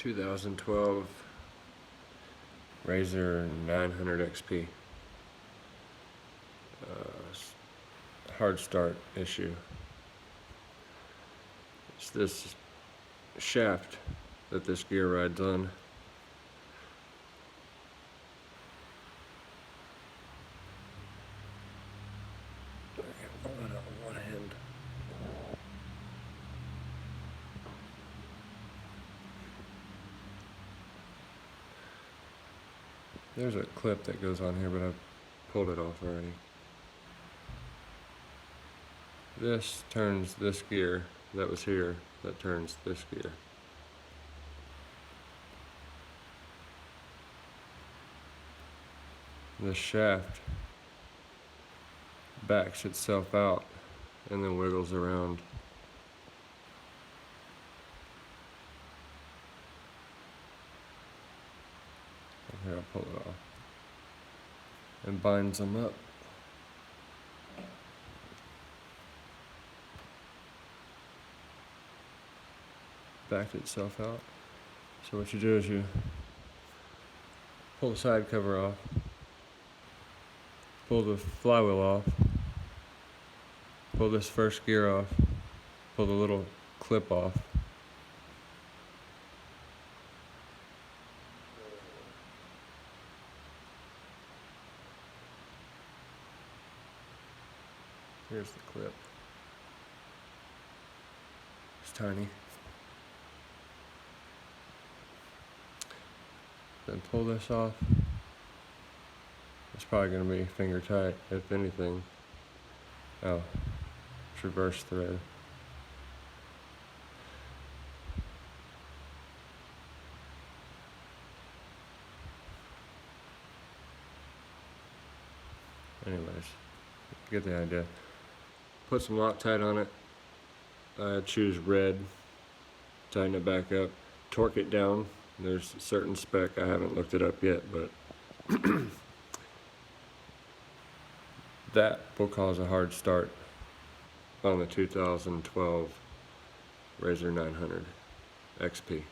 2012 Razor 900 XP. Hard start issue. It's this shaft that this gear rides on. I can pull it out with one hand. There's a clip that goes on here, but I've pulled it off already. This turns this gear that was here, that turns this gear. This shaft backs itself out and then wiggles around. Here, I'll pull it off. And binds them up. Backed itself out. So what you do is you pull the side cover off, pull the flywheel off, pull this first gear off, pull the little clip off. Here's the clip. It's tiny. Then pull this off. It's probably going to be finger tight, if anything. Oh, it's reverse thread. Anyways, you get the idea. Put some Loctite on it. I choose red. Tighten it back up. Torque it down. There's a certain spec, I haven't looked it up yet, but that will cause a hard start on the 2012 Razor 900 XP.